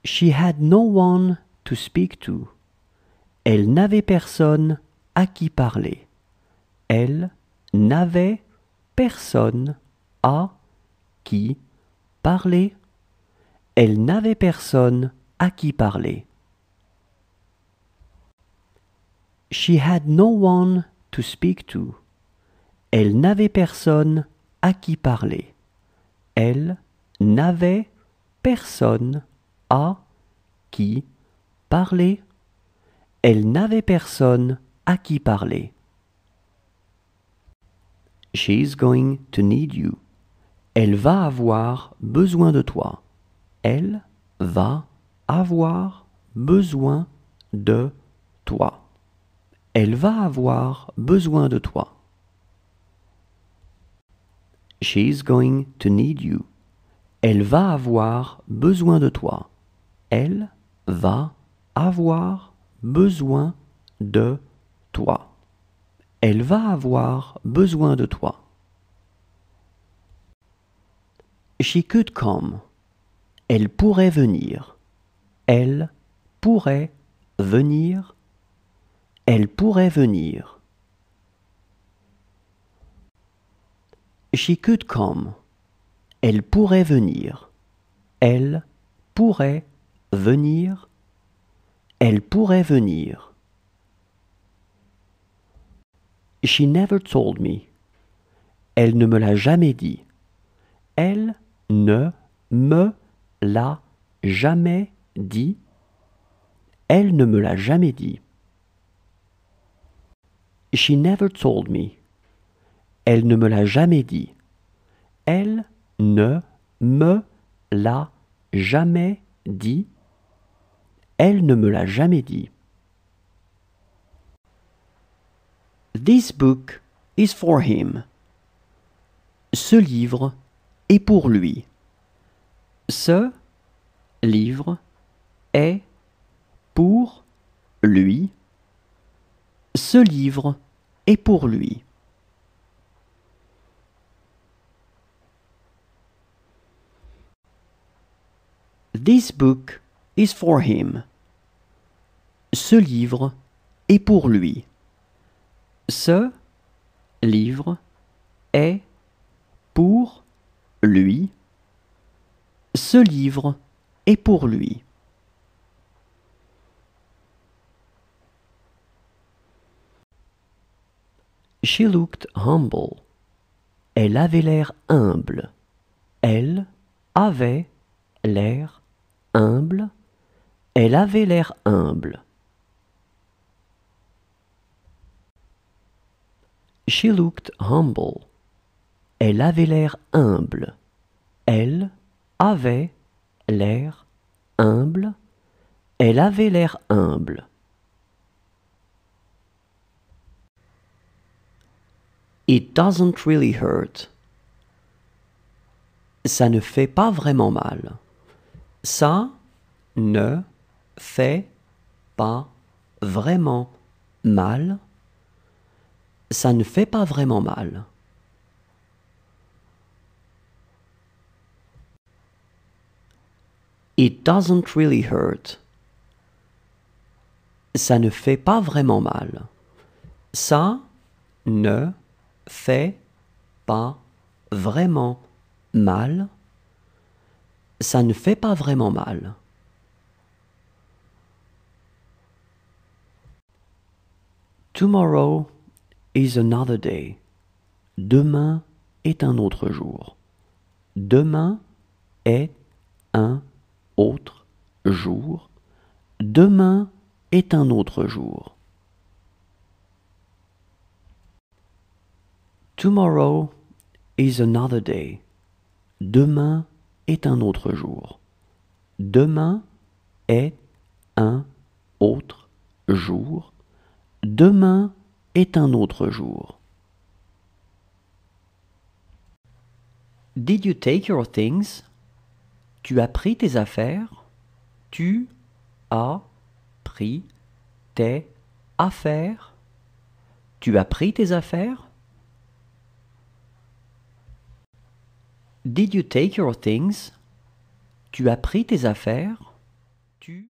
She had no one to speak to. Elle n'avait personne à qui parler. Elle n'avait personne à qui parler. Elle n'avait personne à qui parler. She had no one to speak to. Elle n'avait personne à qui parler. Elle n'avait personne à qui parler. Elle n'avait personne à qui parler. She's going to need you. Elle va avoir besoin de toi. Elle va avoir besoin de toi. Elle va avoir besoin de toi. She's going to need you. Elle va avoir besoin de toi. Elle va avoir besoin de toi. Elle va avoir besoin de toi. She could come. Elle pourrait venir. Elle pourrait venir. Elle pourrait venir. She could come. Elle pourrait venir. Elle pourrait venir. Elle pourrait venir. She never told me. Elle ne me l'a jamais dit. Elle ne me l'a jamais dit. Elle ne me l'a jamais dit. She never told me. Elle ne me l'a jamais dit. Elle ne me l'a jamais dit. Elle ne me l'a jamais dit. This book is for him. Ce livre est pour lui. Ce livre est pour lui. Ce livre est pour lui. This book is for him. Ce livre est pour lui. Ce livre est pour lui. Ce livre est pour lui. She looked humble. Elle avait l'air humble. Elle avait l'air humble. Elle avait l'air humble. She looked humble. Elle avait l'air humble. Elle avait l'air humble. Elle avait l'air humble. It doesn't really hurt. Ça ne fait pas vraiment mal. Ça ne fait pas vraiment mal. Ça ne fait pas vraiment mal. It doesn't really hurt. Ça ne fait pas vraiment mal. Ça ne fait pas vraiment mal. Ça ne fait pas vraiment mal. Tomorrow is another day. Demain est un autre jour. Demain est un autre jour. Demain est un autre jour. Tomorrow is another day. Demain est un autre jour. Demain est un autre jour. Demain est un autre jour. Did you take your things? Tu as pris tes affaires? Tu as pris tes affaires? Tu as pris tes affaires? Did you take your things? Tu as pris tes affaires? Tu